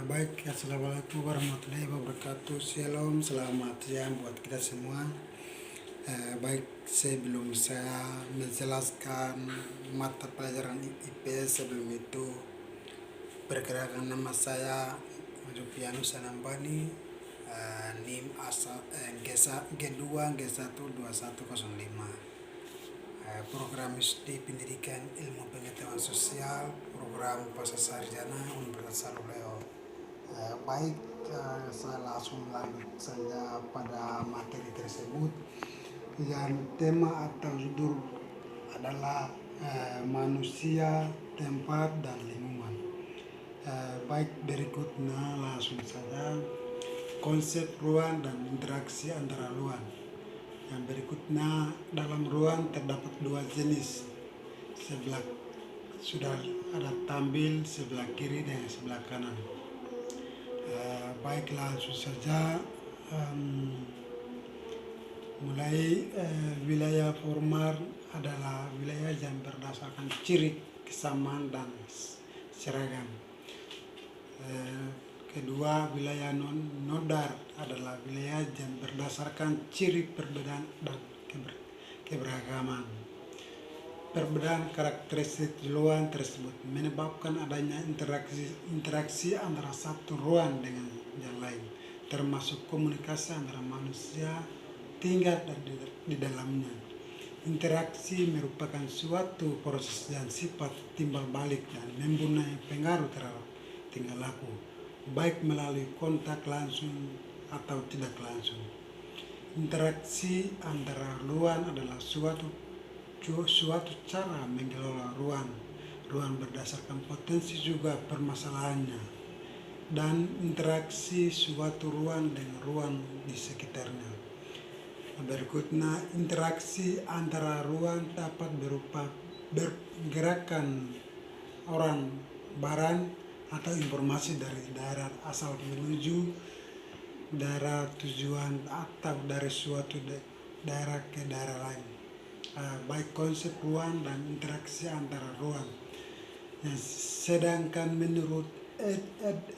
Baik, assalamualaikum warahmatullahi wabarakatuh. Shalom, selamat siang buat kita semua. Baik, sebelum saya menjelaskan mata pelajaran IPS sebelum itu, perkenalkan nama saya Rupianus Anambani, NIM G2 G12105. Program studi pendidikan ilmu pengetahuan sosial, program pasca sarjana Universitas Saruleo. Baik, saya langsung lanjut saja pada materi tersebut. Yang tema atau judul adalah manusia, tempat, dan lingkungan. Baik, berikutnya langsung saja konsep ruang dan interaksi antara ruang. Yang berikutnya, dalam ruang terdapat dua jenis. Sebelah sudah ada tampil sebelah kiri dan sebelah kanan. Baik, langsung saja mulai. Wilayah formal adalah wilayah yang berdasarkan ciri kesamaan dan seragam. Kedua, wilayah nodar adalah wilayah yang berdasarkan ciri perbedaan dan keberagaman. Perbedaan karakteristik ruang tersebut menyebabkan adanya interaksi antara satu ruang dengan yang lain, termasuk komunikasi antara manusia tinggal di dalamnya. Interaksi merupakan suatu proses dan sifat timbal balik dan mempunyai pengaruh terhadap tingkah laku, baik melalui kontak langsung atau tidak langsung. Interaksi antara ruang adalah suatu cara mengelola ruang berdasarkan potensi juga permasalahannya, dan interaksi suatu ruang dengan ruang di sekitarnya. Berikutnya, interaksi antara ruang dapat berupa bergerakan orang, barang, atau informasi dari daerah asal menuju daerah tujuan atau dari suatu daerah ke daerah lain. Baik konsep ruang dan interaksi antara ruang. Sedangkan menurut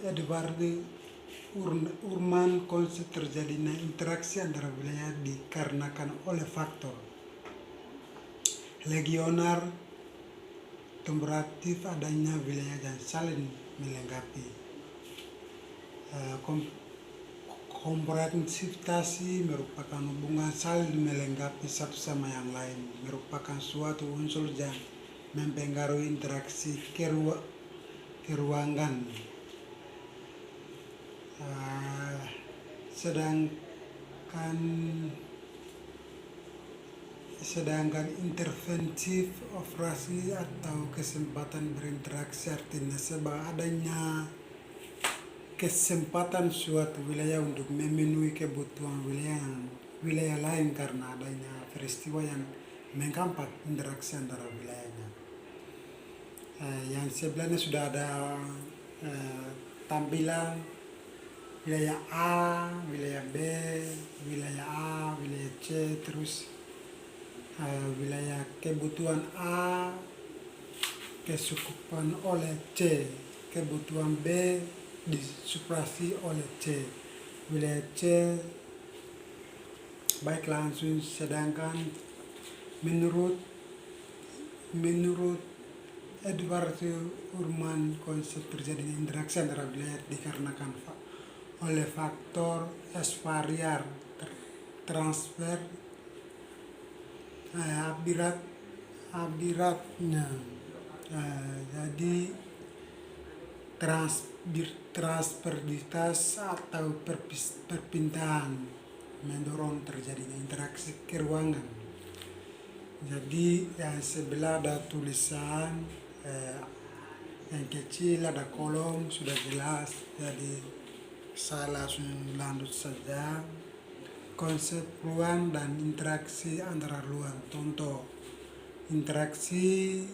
Edward Urman, konsep terjadinya interaksi antara wilayah dikarenakan oleh faktor legioner komparatif, adanya wilayah yang saling melengkapi. Komparativitas merupakan hubungan saling melengkapi satu sama yang lain, merupakan suatu unsur yang mempengaruhi interaksi keruangan. Sedangkan interventif operasi atau kesempatan berinteraksi artinya sebab adanya kesempatan suatu wilayah untuk memenuhi kebutuhan wilayah lain karena adanya peristiwa yang menghambat interaksi antara wilayahnya. Yang sebelumnya sudah ada tampilan wilayah A, wilayah B, wilayah A, wilayah C, terus wilayah kebutuhan A kesukupan oleh C, kebutuhan B disuplasi oleh C, wilayah C. Baik, langsung. Sedangkan menurut Edward Urman, konsep terjadinya interaksi antara wilayah dikarenakan oleh faktor S-variar transfer habitatnya. Jadi transferditas atau perpindahan mendorong terjadinya interaksi keruangan. Jadi yang sebelah ada tulisan, yang kecil ada kolom, sudah jelas. Jadi saya langsung lanjut saja. Konsep ruang dan interaksi antara ruang. Contoh interaksi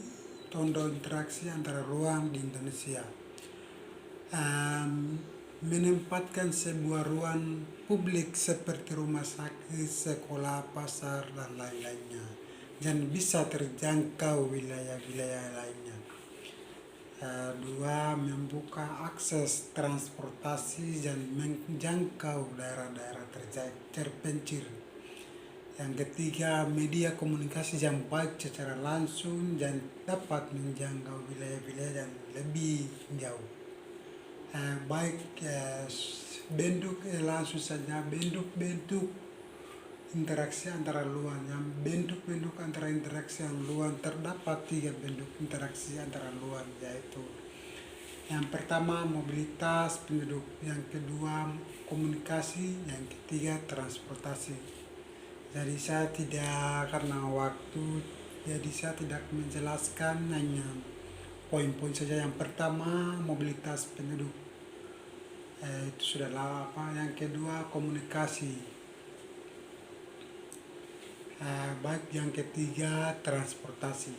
antara ruang di Indonesia. Menempatkan sebuah ruang publik seperti rumah sakit, sekolah, pasar, dan lain-lainnya, dan bisa terjangkau wilayah-wilayah lainnya. Dua, membuka akses transportasi dan menjangkau daerah-daerah terpencil. Yang ketiga, media komunikasi yang baik secara langsung dan dapat menjangkau wilayah-wilayah yang lebih jauh. Baik bentuk langsung saja, bentuk-bentuk interaksi antara luar. Yang bentuk-bentuk antara interaksi yang luar terdapat 3 bentuk interaksi antara luar, yaitu yang pertama mobilitas penduduk, yang kedua komunikasi, yang ketiga transportasi. Jadi saya tidak, karena waktu, jadi saya tidak menjelaskan, hanya poin-poin saja. Yang pertama mobilitas penduduk, itu sudahlah apa. Yang kedua komunikasi, baik. Yang ketiga transportasi.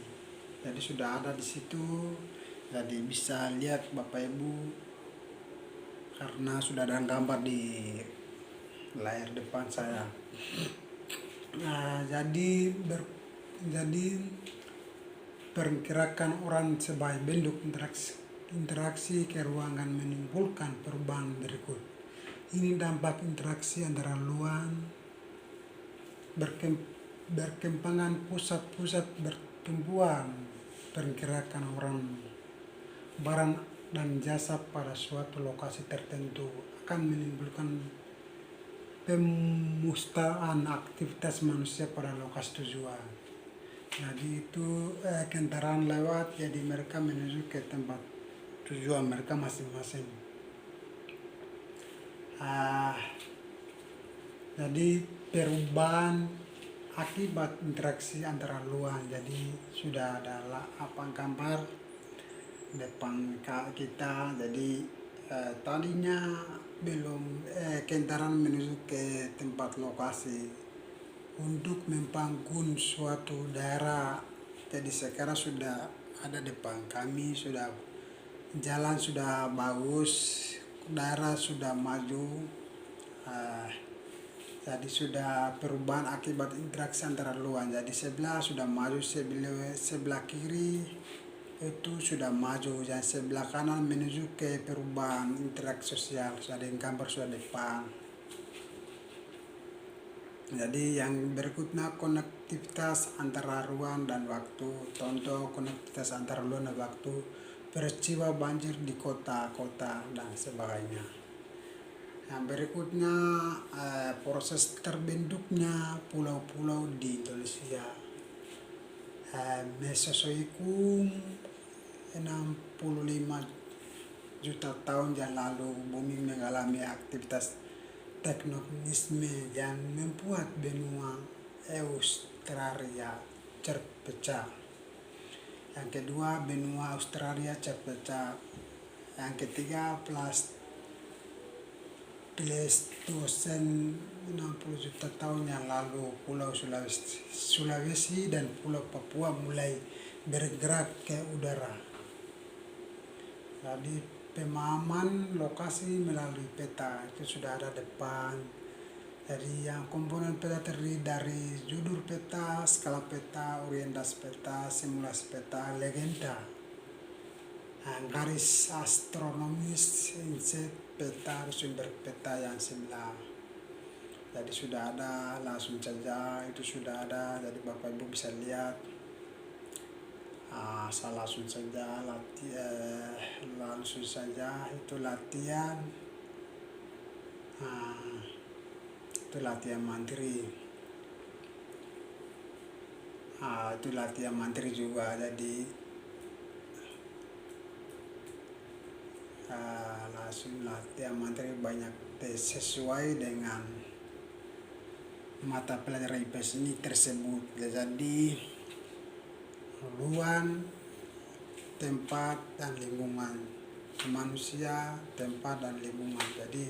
Jadi sudah ada di situ, jadi bisa lihat Bapak Ibu, karena sudah ada gambar di layar depan saya. Jadi pergerakan orang sebagai bentuk interaksi ke ruangan menimbulkan perubahan berikut. Ini dampak interaksi antara luar, berkembangan pusat-pusat pertumbuhan pergerakan orang, barang dan jasa pada suatu lokasi tertentu akan menimbulkan pemustaan aktivitas manusia pada lokasi tujuan. Jadi itu kendaraan lewat, jadi mereka menuju ke tempat tujuan mereka masing-masing. Jadi perubahan akibat interaksi antara luar. Jadi sudah ada gambar depan kita. Jadi tadinya belum kendaraan menuju ke tempat lokasi untuk membangun suatu daerah. Jadi sekarang sudah ada depan kami, sudah jalan sudah bagus, daerah sudah maju. Jadi sudah perubahan akibat interaksi antara luar. Jadi sebelah sudah maju, sebelah kiri itu sudah maju, dan sebelah kanan menuju ke perubahan interaksi sosial. Sudah ada gambar sudah depan. Jadi yang berikutnya konektivitas antara ruang dan waktu. Contoh konektivitas antara ruang dan waktu, peristiwa banjir di kota-kota dan sebagainya. Yang berikutnya proses terbentuknya pulau-pulau di Indonesia. Mesozoikum 65 juta tahun yang lalu, bumi mengalami aktivitas tektonisme yang membuat benua Australia terpecah. Yang kedua, benua Australia terpecah. Yang ketiga, Pleistosen 60 juta tahun yang lalu, Pulau Sulawesi dan Pulau Papua mulai bergerak ke udara. Jadi pemahaman lokasi melalui peta itu sudah ada depan. Jadi yang komponen peta terdiri dari judul peta, skala peta, orientasi peta, simulasi peta, legenda, garis astronomis, inset peta, sumber peta yang sebelah. Jadi sudah ada, langsung saja itu sudah ada. Jadi Bapak Ibu bisa lihat. Saya langsung saja langsung saja itu latihan. Itu latihan mandiri. Itu latihan mandiri juga. Jadi langsung latihan mandiri banyak sesuai dengan mata pelajaran IPS ini tersebut. Jadi ruang, tempat dan lingkungan, manusia, tempat dan lingkungan. Jadi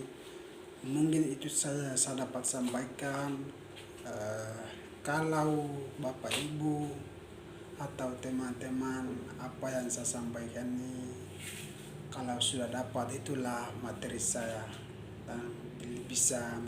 mungkin itu saya dapat sampaikan. Kalau Bapak Ibu atau teman-teman, apa yang saya sampaikan ini, kalau sudah dapat, itulah materi saya dan bisa